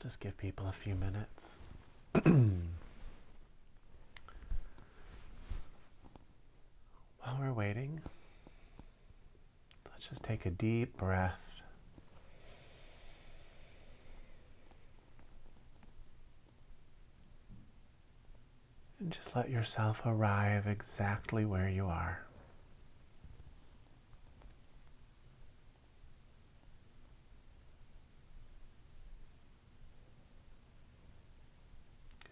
Just give people a few minutes. While we're waiting, let's just take a deep breath. And just let yourself arrive exactly where you are.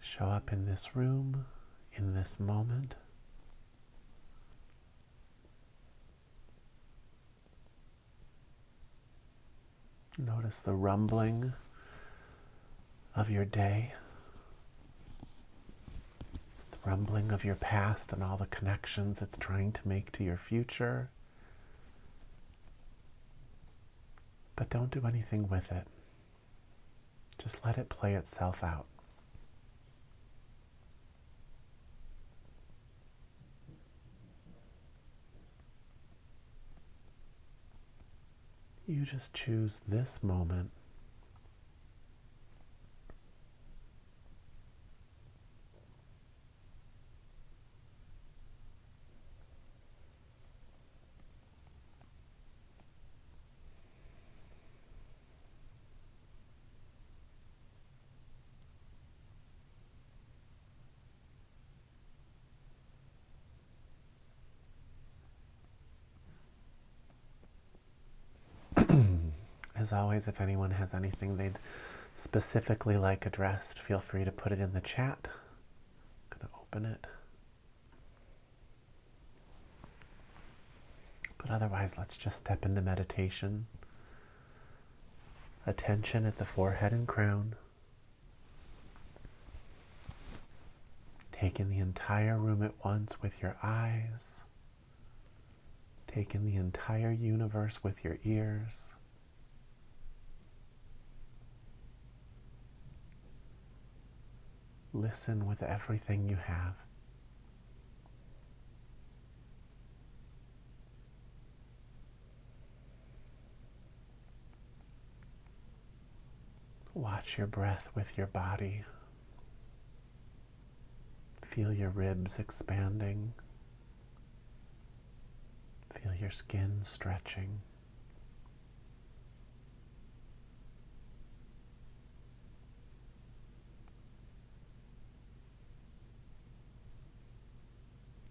Show up in this room, in this moment. Notice the rumbling of your day, the rumbling of your past and all the connections it's trying to make to your future. But don't do anything with it. Just let it play itself out. You just choose this moment As always, if anyone has anything they'd specifically like addressed, feel free to put it in the chat. I'm going to open it. But otherwise, let's just step into meditation. Attention at the forehead and crown. Take in the entire room at once with your eyes. Take in the entire universe with your ears. Listen with everything you have. Watch your breath with your body. Feel your ribs expanding. Feel your skin stretching.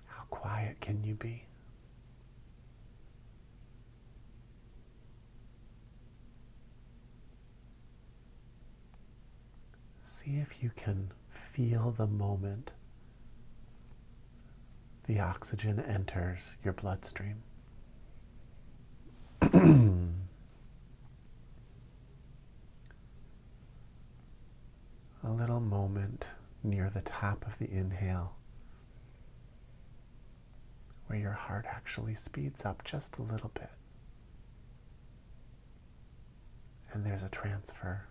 How quiet can you be? See if you can feel the moment the oxygen enters your bloodstream. A little moment near the top of the inhale where your heart actually speeds up just a little bit. And there's a transfer.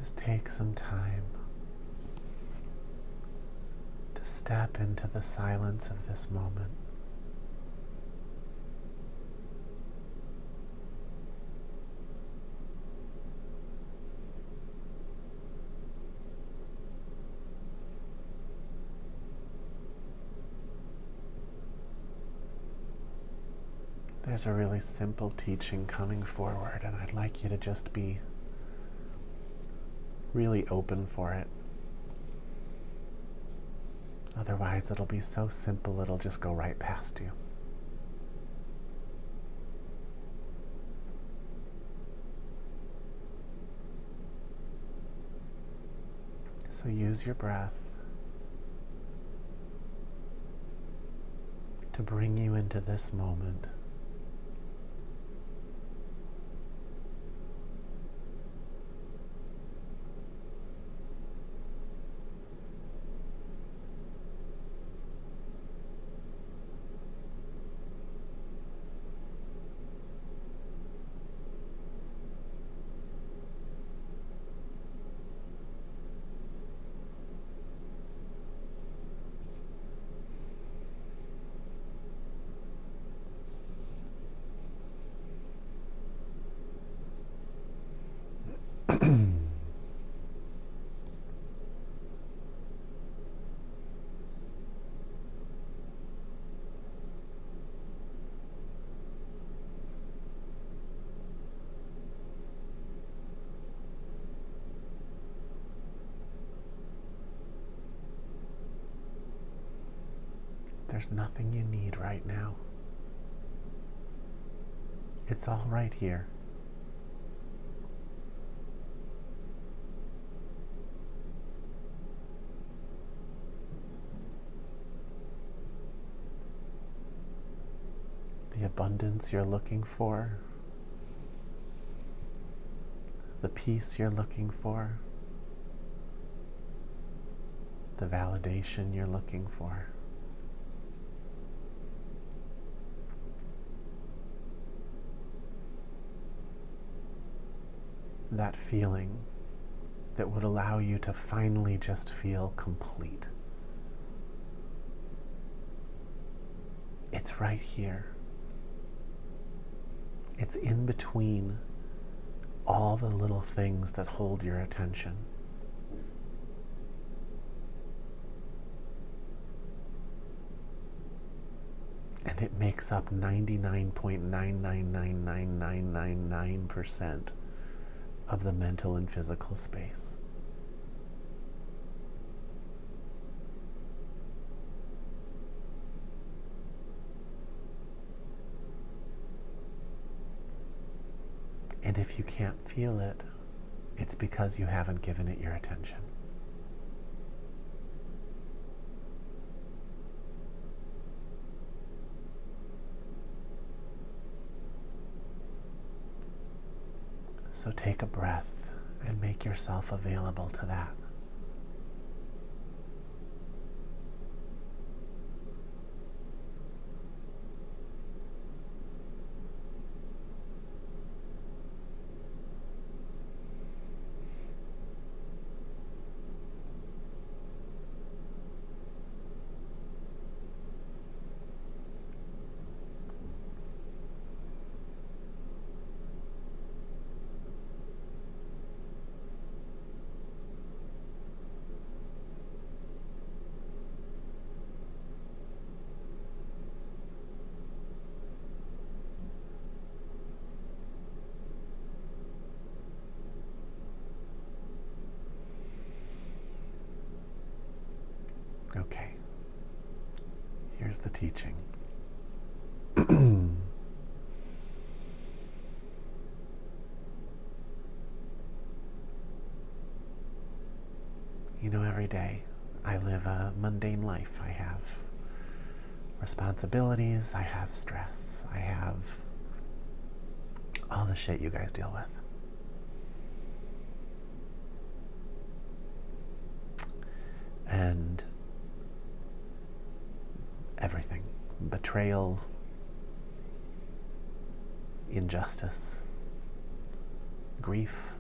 Just take some time to step into the silence of this moment. There's a really simple teaching coming forward, and I'd like you to just be really open for it. Otherwise, it'll be so simple, it'll just go right past you. So use your breath to bring you into this moment. There's nothing you need right now. It's all right here. The abundance you're looking for, the peace you're looking for, the validation you're looking for. That feeling that would allow you to finally just feel complete. It's right here. It's in between all the little things that hold your attention. And it makes up 99.9999999% of the mental and physical space. And if you can't feel it, it's because you haven't given it your attention. So take a breath and make yourself available to that. Okay, here's the teaching. You know, every day I live a mundane life. I have responsibilities, I have stress, I have all the shit you guys deal with. And everything. Betrayal, injustice, grief.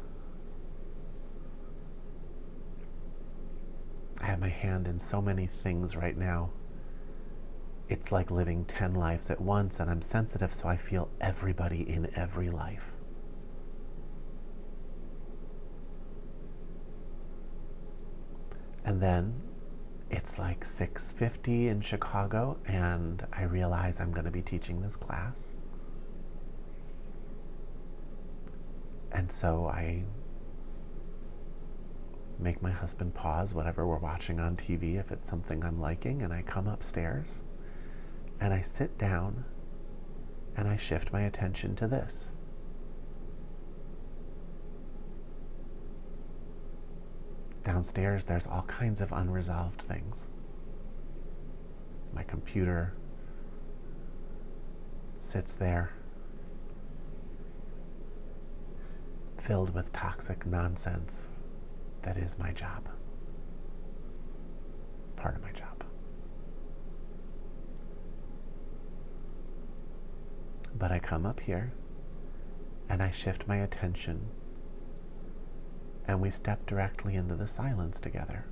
I have my hand in so many things right now. It's like living 10 lives at once, and I'm sensitive, so I feel everybody in every life. And then it's like 6:50 in Chicago, and I realize I'm going to be teaching this class. And so I make my husband pause whatever we're watching on TV if it's something I'm liking, and I come upstairs and I sit down and I shift my attention to this. Downstairs, there's all kinds of unresolved things. My computer sits there, filled with toxic nonsense that is my job. Part of my job. But I come up here and I shift my attention and we step directly into the silence together.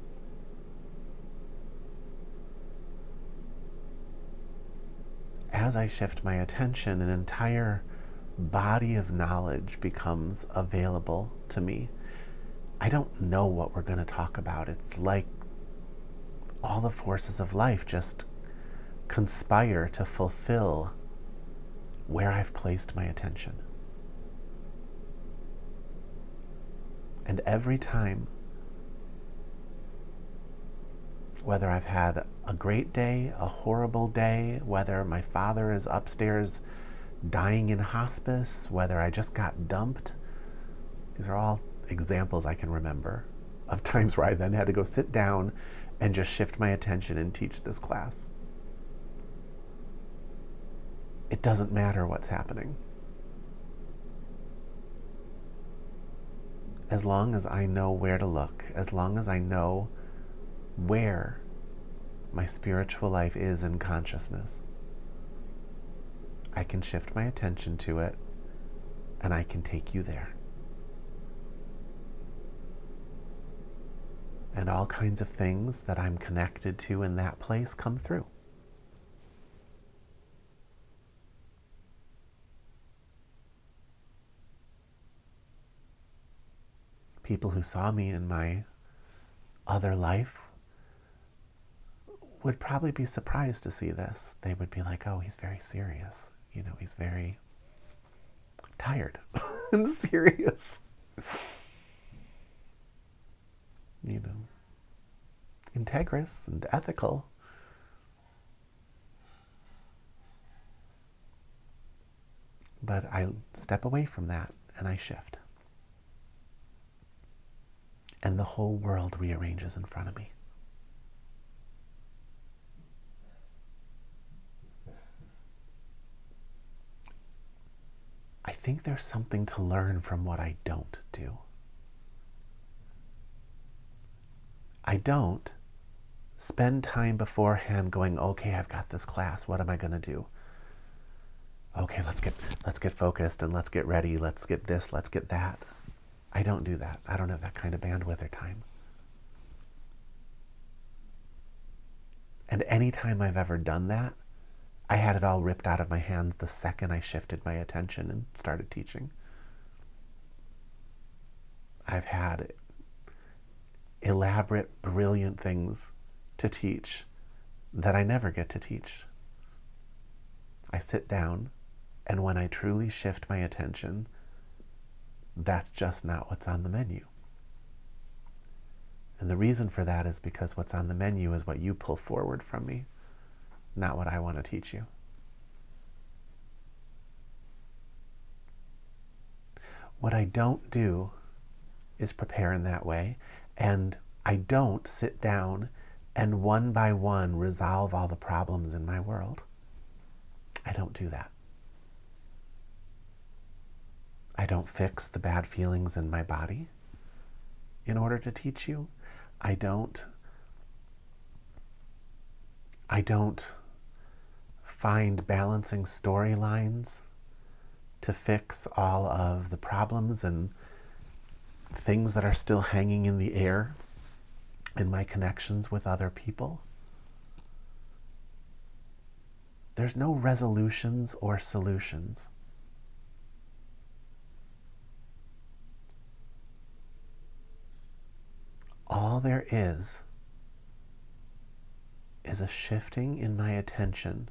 As I shift my attention, an entire body of knowledge becomes available to me. I don't know what we're going to talk about. It's like all the forces of life just conspire to fulfill where I've placed my attention. And every time, whether I've had a great day, a horrible day, whether my father is upstairs dying in hospice, whether I just got dumped, these are all examples I can remember of times where I then had to go sit down and just shift my attention and teach this class. It doesn't matter what's happening. As long as I know where to look, as long as I know where my spiritual life is in consciousness, I can shift my attention to it and I can take you there. And all kinds of things that I'm connected to in that place come through. People who saw me in my other life would probably be surprised to see this. They would be like, oh, he's very serious. You know, he's very tired and serious. You know, integrous and ethical. But I step away from that and I shift. And the whole world rearranges in front of me. I think there's something to learn from what I don't do. I don't spend time beforehand going, okay, I've got this class, what am I going to do? Okay, let's get focused and let's get ready, let's get this, let's get that. I don't do that. I don't have that kind of bandwidth or time. And any time I've ever done that, I had it all ripped out of my hands the second I shifted my attention and started teaching. I've had elaborate, brilliant things to teach that I never get to teach. I sit down, and when I truly shift my attention, that's just not what's on the menu. And the reason for that is because what's on the menu is what you pull forward from me, not what I want to teach you. What I don't do is prepare in that way, and I don't sit down and one by one resolve all the problems in my world. I don't do that. I don't fix the bad feelings in my body in order to teach you. I don't find balancing storylines to fix all of the problems and things that are still hanging in the air in my connections with other people. There's no resolutions or solutions. All there is a shifting in my attention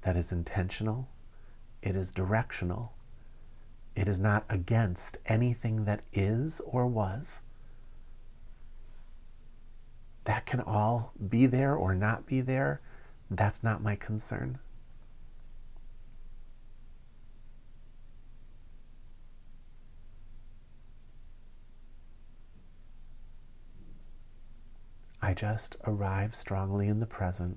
that is intentional, it is directional, it is not against anything that is or was. That can all be there or not be there. That's not my concern. just arrive strongly in the present.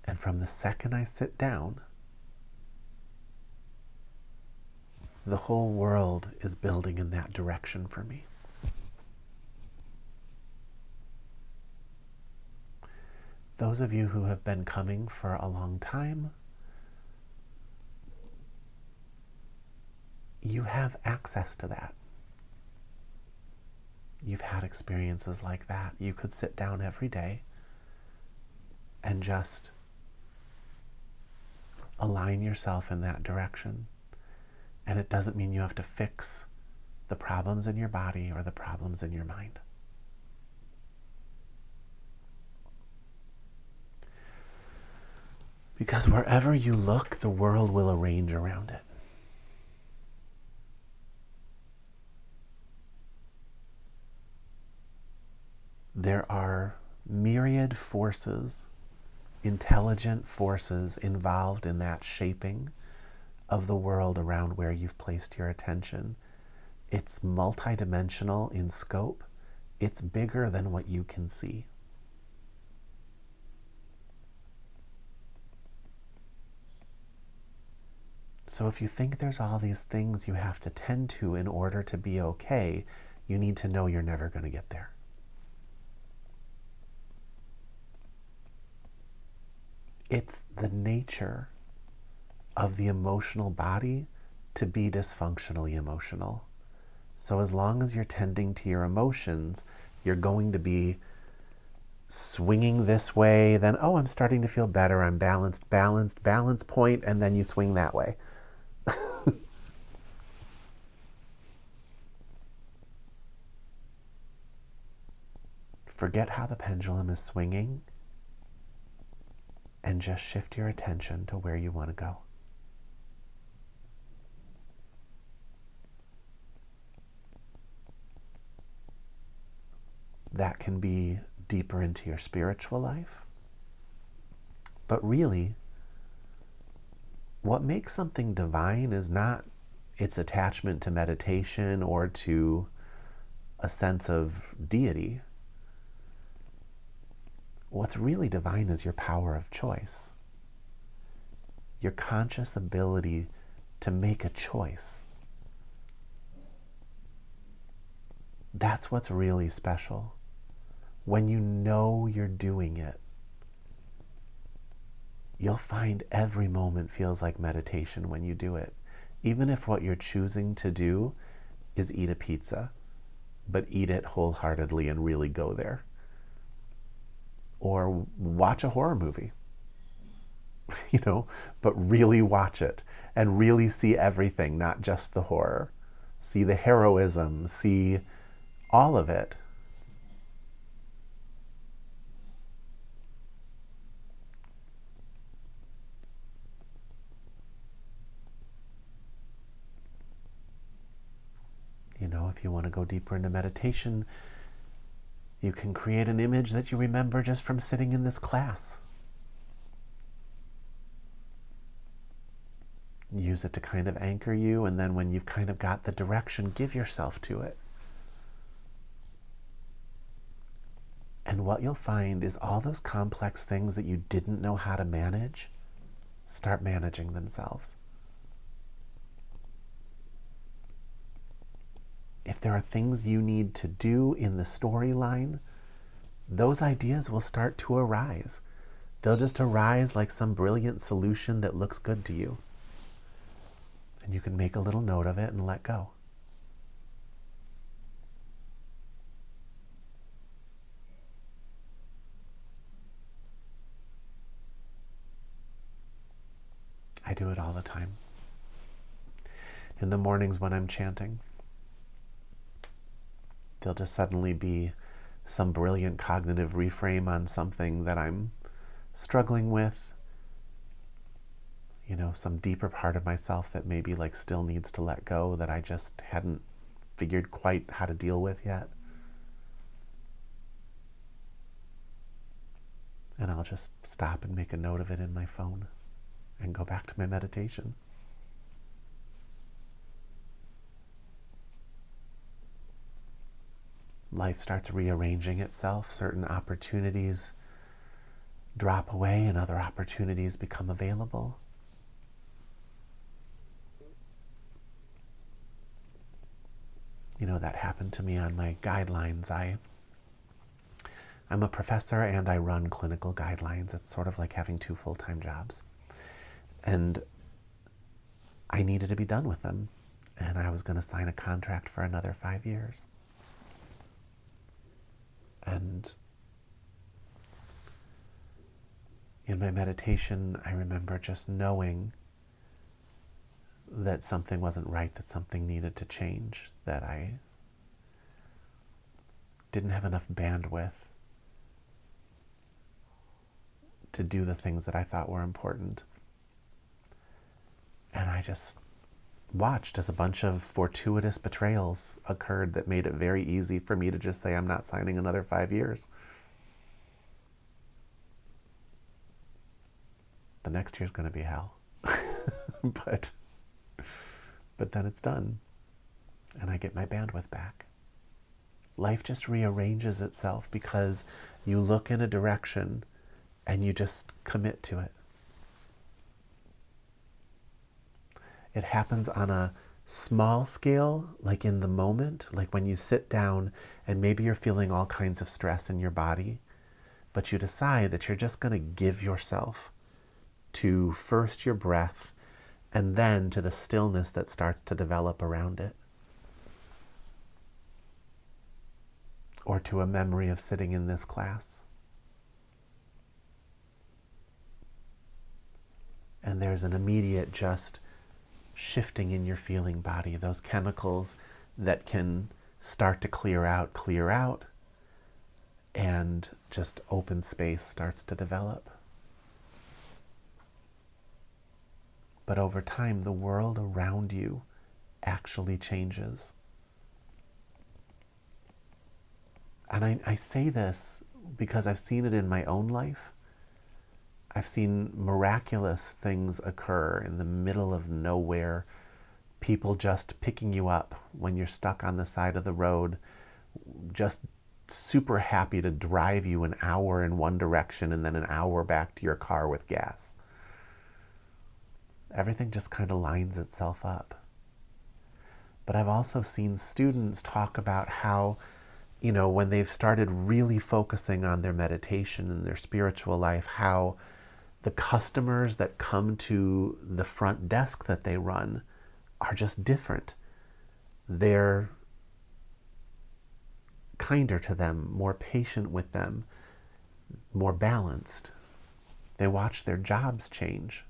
And from the second I sit down, the whole world is building in that direction for me. Those of you who have been coming for a long time, you have access to that. You've had experiences like that. You could sit down every day and just align yourself in that direction. And it doesn't mean you have to fix the problems in your body or the problems in your mind. Because wherever you look, the world will arrange around it. There are myriad forces, intelligent forces involved in that shaping of the world around where you've placed your attention. It's multidimensional in scope. It's bigger than what you can see. So if you think there's all these things you have to tend to in order to be okay, you need to know you're never going to get there. It's the nature of the emotional body to be dysfunctionally emotional. So as long as you're tending to your emotions, you're going to be swinging this way, then, oh, I'm starting to feel better, I'm balanced, balance point, and then you swing that way. Forget how the pendulum is swinging and just shift your attention to where you want to go. That can be deeper into your spiritual life. But really, what makes something divine is not its attachment to meditation or to a sense of deity. What's really divine is your power of choice. Your conscious ability to make a choice. That's what's really special. When you know you're doing it, you'll find every moment feels like meditation when you do it. Even if what you're choosing to do is eat a pizza, but eat it wholeheartedly and really go there. Or watch a horror movie, but really watch it and really see everything, not just the horror. See the heroism, see all of it. If you want to go deeper into meditation, you can create an image that you remember just from sitting in this class. Use it to kind of anchor you, and then when you've kind of got the direction, give yourself to it. And what you'll find is all those complex things that you didn't know how to manage start managing themselves. If there are things you need to do in the storyline, those ideas will start to arise. They'll just arise like some brilliant solution that looks good to you. And you can make a little note of it and let go. I do it all the time. In the mornings when I'm chanting, there'll just suddenly be some brilliant cognitive reframe on something that I'm struggling with. Some deeper part of myself that maybe still needs to let go, that I just hadn't figured quite how to deal with yet. And I'll just stop and make a note of it in my phone and go back to my meditation. life starts rearranging itself. Certain opportunities drop away and other opportunities become available. You know, that happened to me on my guidelines. I'm a professor and I run clinical guidelines. It's sort of like having two full-time jobs. And I needed to be done with them. And I was going to sign a contract for another 5 years. And in my meditation, I remember just knowing that something wasn't right, that something needed to change, that I didn't have enough bandwidth to do the things that I thought were important. And I just watched as a bunch of fortuitous betrayals occurred that made it very easy for me to just say, I'm not signing another 5 years. The next year's going to be hell. but then it's done. And I get my bandwidth back. Life just rearranges itself because you look in a direction and you just commit to it. It happens on a small scale, like in the moment, like when you sit down and maybe you're feeling all kinds of stress in your body, but you decide that you're just going to give yourself to first your breath and then to the stillness that starts to develop around it. Or to a memory of sitting in this class. And there's an immediate just shifting in your feeling body. Those chemicals that can start to clear out, and just open space starts to develop. But over time, the world around you actually changes. And I say this because I've seen it in my own life. I've seen miraculous things occur in the middle of nowhere. People just picking you up when you're stuck on the side of the road, just super happy to drive you an hour in one direction and then an hour back to your car with gas. Everything just kind of lines itself up. But I've also seen students talk about how, you know, when they've started really focusing on their meditation and their spiritual life, how the customers that come to the front desk that they run are just different. They're kinder to them, more patient with them, more balanced. They watch their jobs change.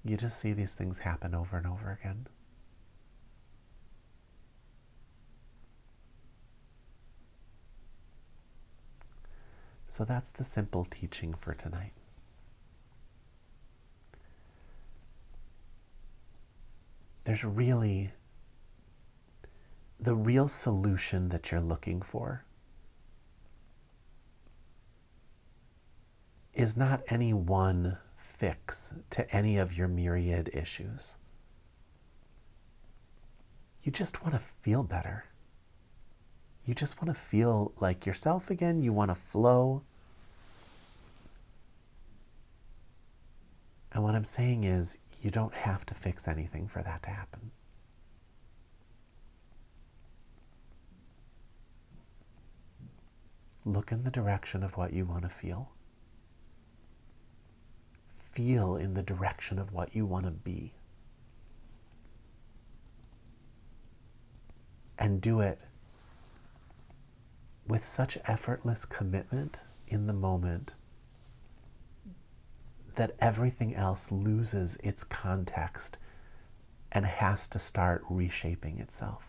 You just see these things happen over and over again. So that's the simple teaching for tonight. There's really, the real solution that you're looking for is not any one fix to any of your myriad issues. You just want to feel better. You just want to feel like yourself again. You want to flow. And what I'm saying is, you don't have to fix anything for that to happen. Look in the direction of what you want to feel. Feel in the direction of what you want to be. And do it with such effortless commitment in the moment that everything else loses its context and has to start reshaping itself.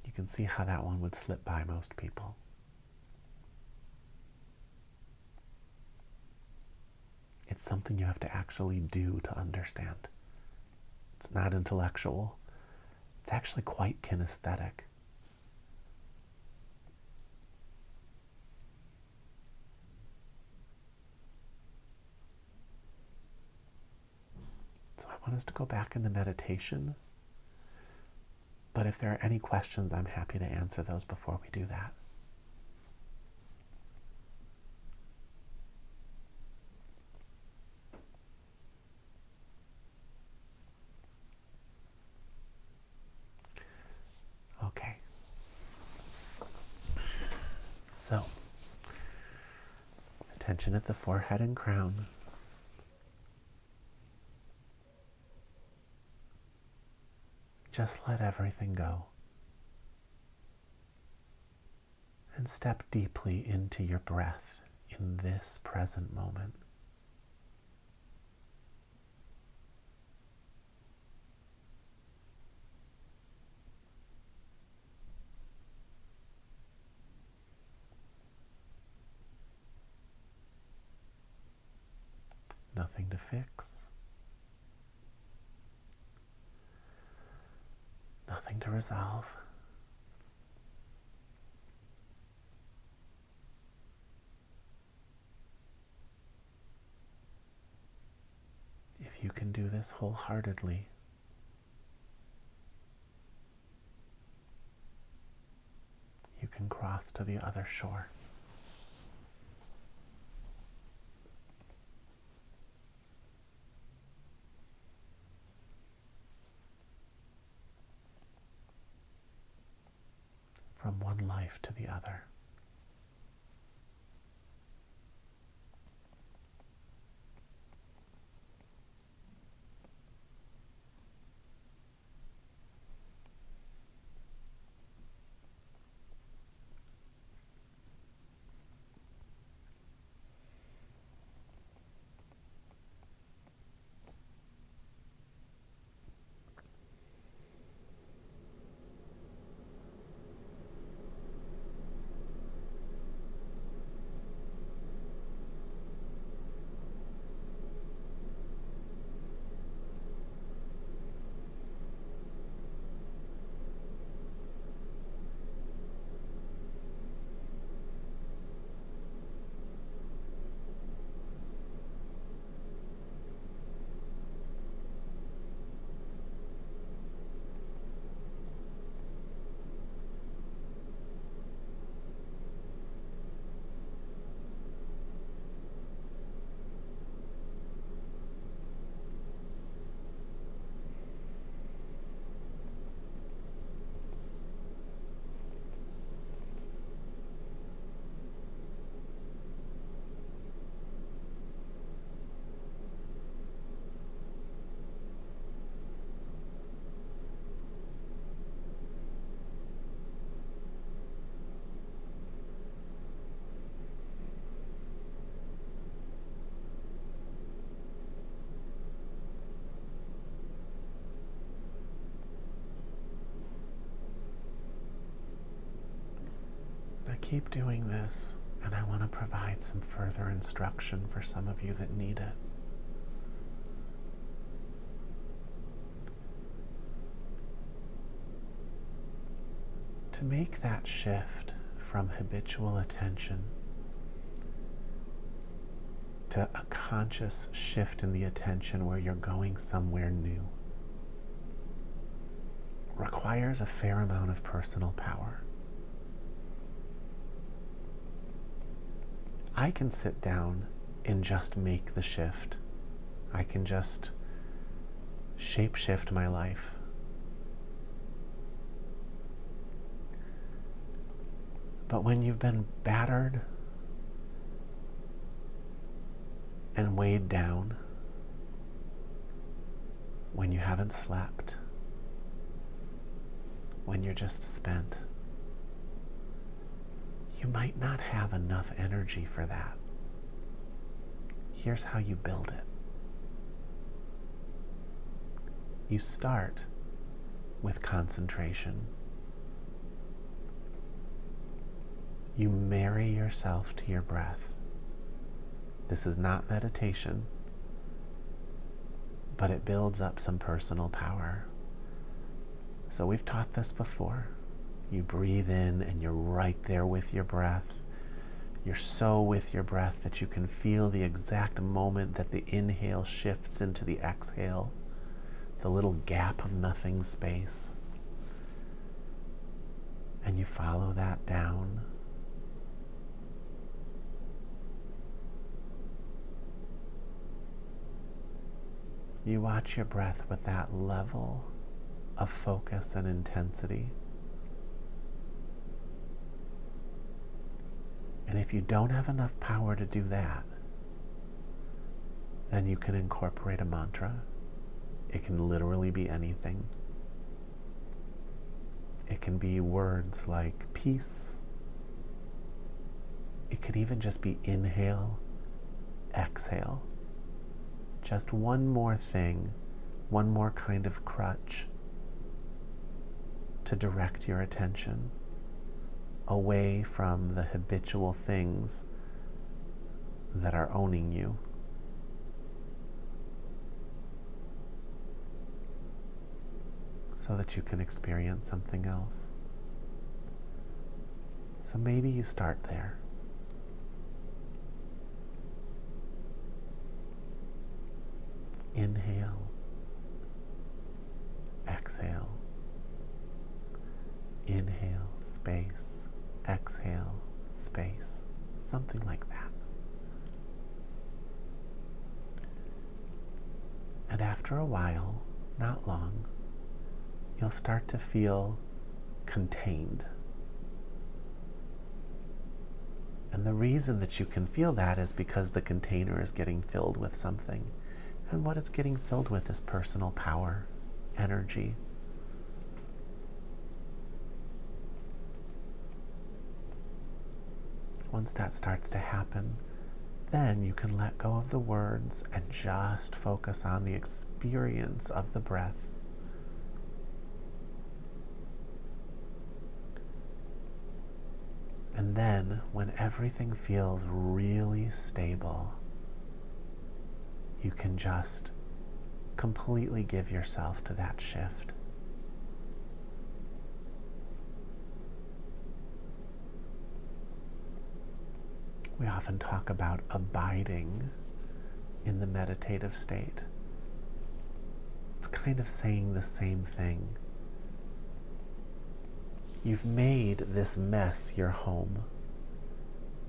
You can see how that one would slip by most people. It's something you have to actually do to understand. It's not intellectual. It's actually quite kinesthetic. So I want us to go back into meditation. But if there are any questions, I'm happy to answer those before we do that. Okay. So, attention at the forehead and crown. Just let everything go. And step deeply into your breath in this present moment. Nothing to fix. Nothing to resolve. If you can do this wholeheartedly, you can cross to the other shore. From one life to the other. Now keep doing this, and I want to provide some further instruction for some of you that need it. To make that shift from habitual attention to a conscious shift in the attention where you're going somewhere new requires a fair amount of personal power. I can sit down and just make the shift. I can just shape shift my life. But when you've been battered and weighed down, when you haven't slept, when you're just spent, you might not have enough energy for that. Here's how you build it. You start with concentration. You marry yourself to your breath. This is not meditation. but it builds up some personal power. So we've taught this before. You breathe in and you're right there with your breath. You're so with your breath that you can feel the exact moment that the inhale shifts into the exhale, the little gap of nothing space. And you follow that down. You watch your breath with that level of focus and intensity. And if you don't have enough power to do that, then you can incorporate a mantra. It can literally be anything. It can be words like peace. It could even just be inhale, exhale. Just one more thing, one more kind of crutch to direct your attention away from the habitual things that are owning you. So that you can experience something else. So maybe you start there. Inhale, exhale. Inhale, space, exhale, space. Something like that. And after a while, not long, you'll start to feel contained. And the reason that you can feel that is because the container is getting filled with something. And what it's getting filled with is personal power, energy. Once that starts to happen, then you can let go of the words and just focus on the experience of the breath. And then, when everything feels really stable, you can just completely give yourself to that shift. We often talk about abiding in the meditative state. It's kind of saying the same thing. You've made this mess your home,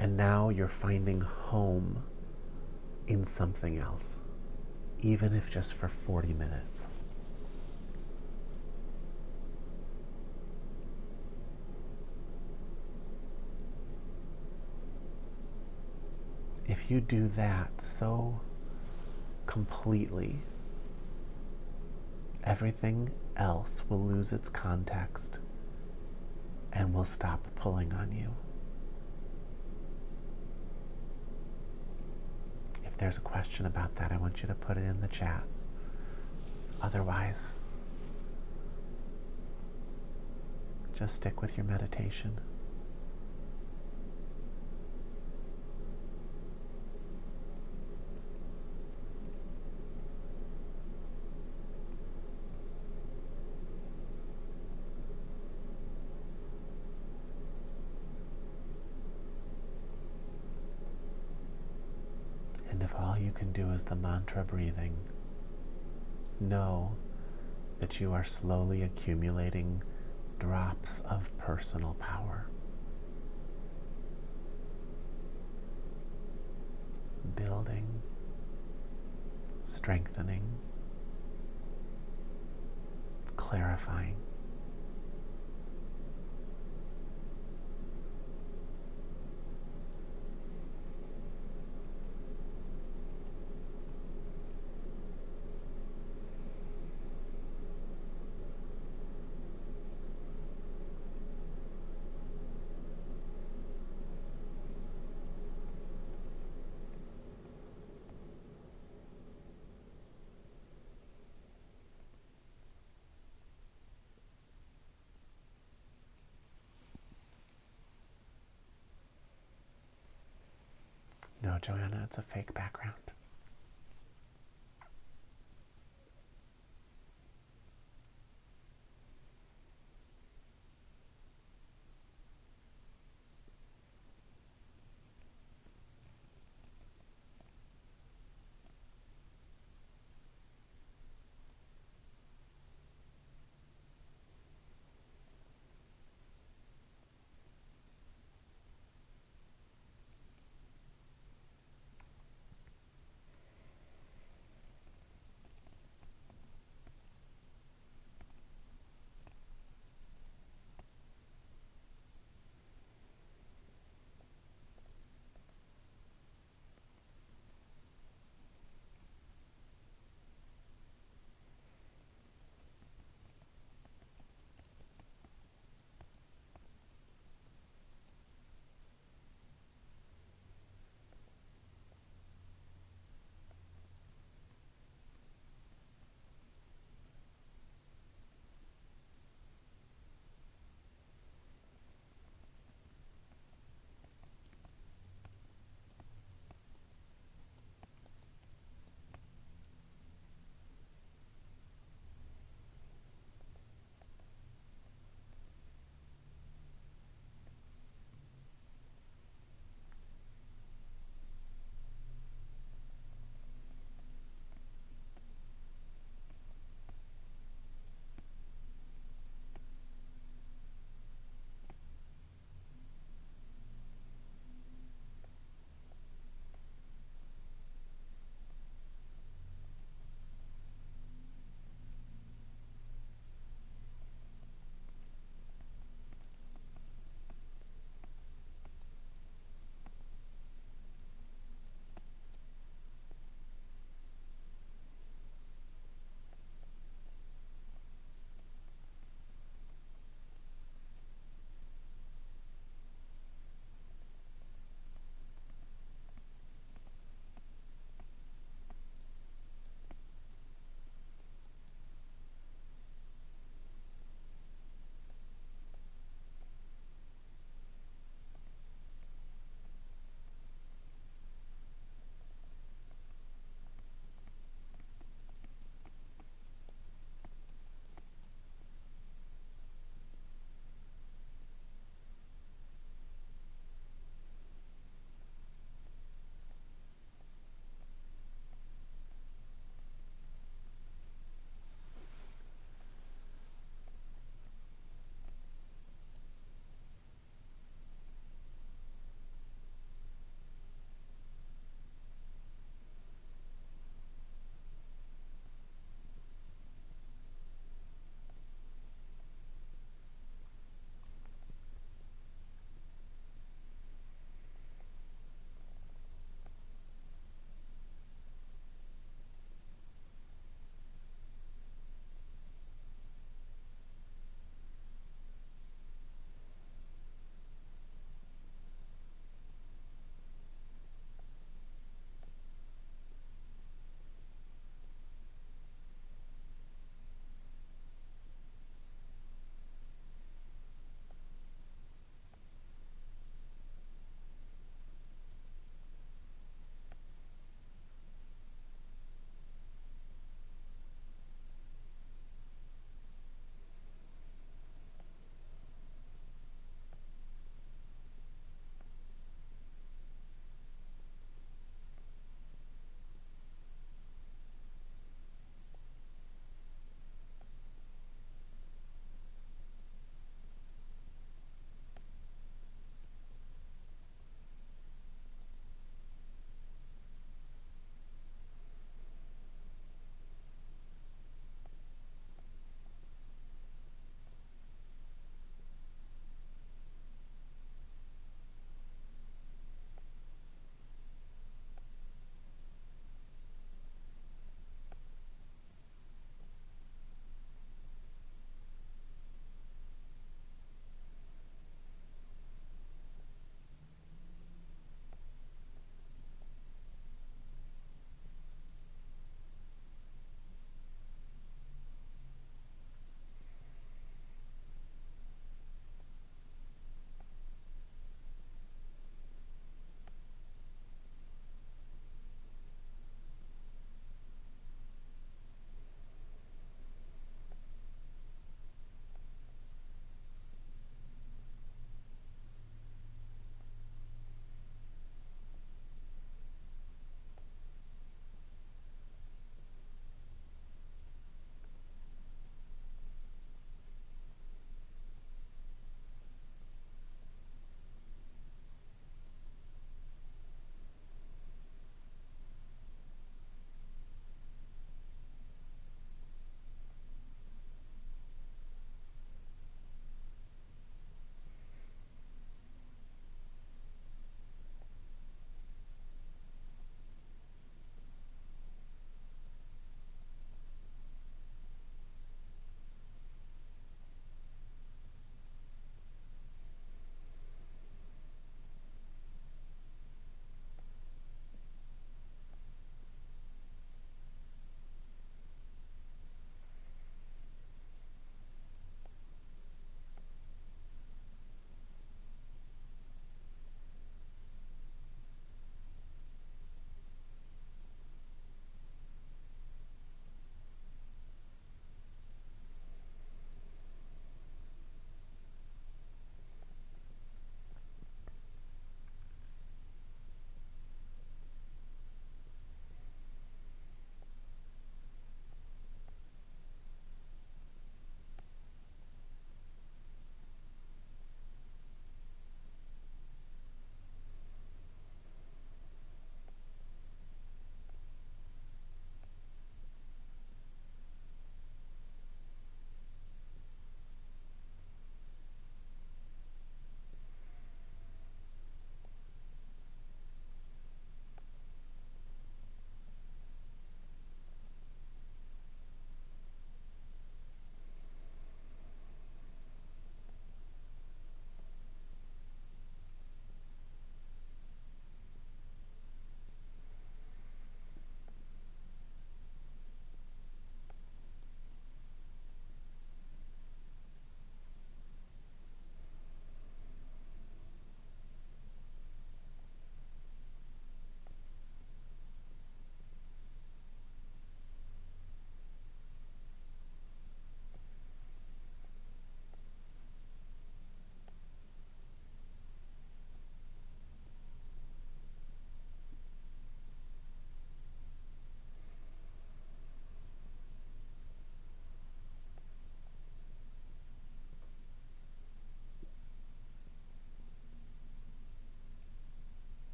and now you're finding home in something else, even if just for 40 minutes. If you do that so completely, everything else will lose its context and will stop pulling on you. If there's a question about that, I want you to put it in the chat. Otherwise, just stick with your meditation. And if all you can do is the mantra breathing, know that you are slowly accumulating drops of personal power, building, strengthening, clarifying. No, Joanna, it's a fake background.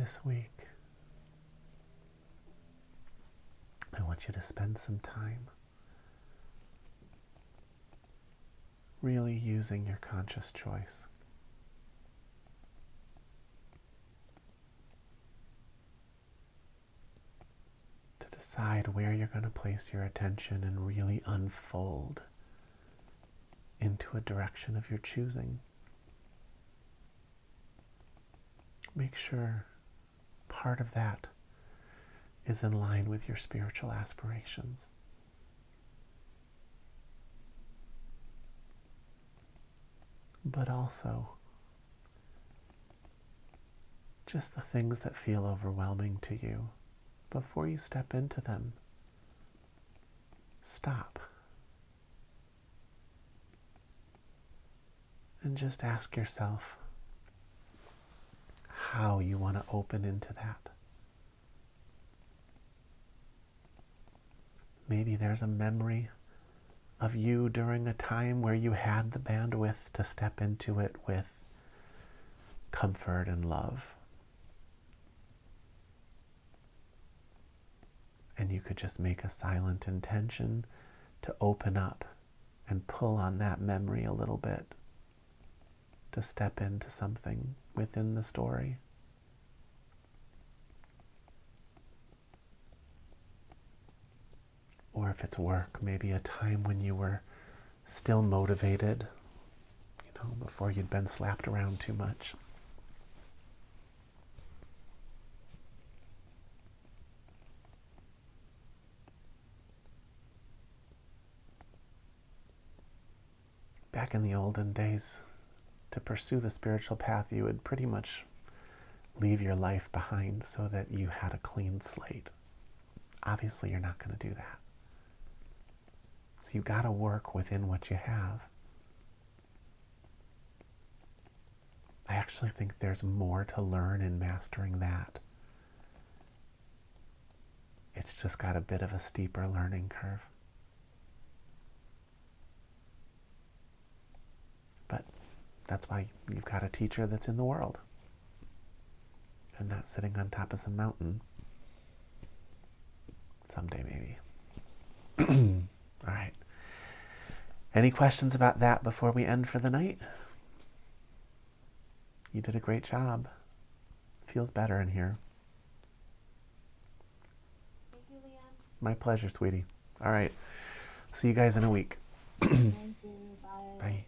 this week, I want you to spend some time really using your conscious choice. To decide where you're going to place your attention and really unfold into a direction of your choosing. Make sure part of that is in line with your spiritual aspirations. But also, just the things that feel overwhelming to you, before you step into them, stop. And just ask yourself how you want to open into that. Maybe there's a memory of you during a time where you had the bandwidth to step into it with comfort and love. And you could just make a silent intention to open up and pull on that memory a little bit to step into something within the story. Or if it's work, maybe a time when you were still motivated, before you'd been slapped around too much. Back in the olden days, to pursue the spiritual path, you would pretty much leave your life behind so that you had a clean slate. Obviously, you're not going to do that. So you've got to work within what you have. I actually think there's more to learn in mastering that. It's just got a bit of a steeper learning curve. But that's why you've got a teacher that's in the world and not sitting on top of some mountain. Someday, maybe. All right. Any questions about that before we end for the night? You did a great job. Feels better in here. Thank you, Leanne. My pleasure, sweetie. All right. See you guys in a week. Thank you. Bye. Bye.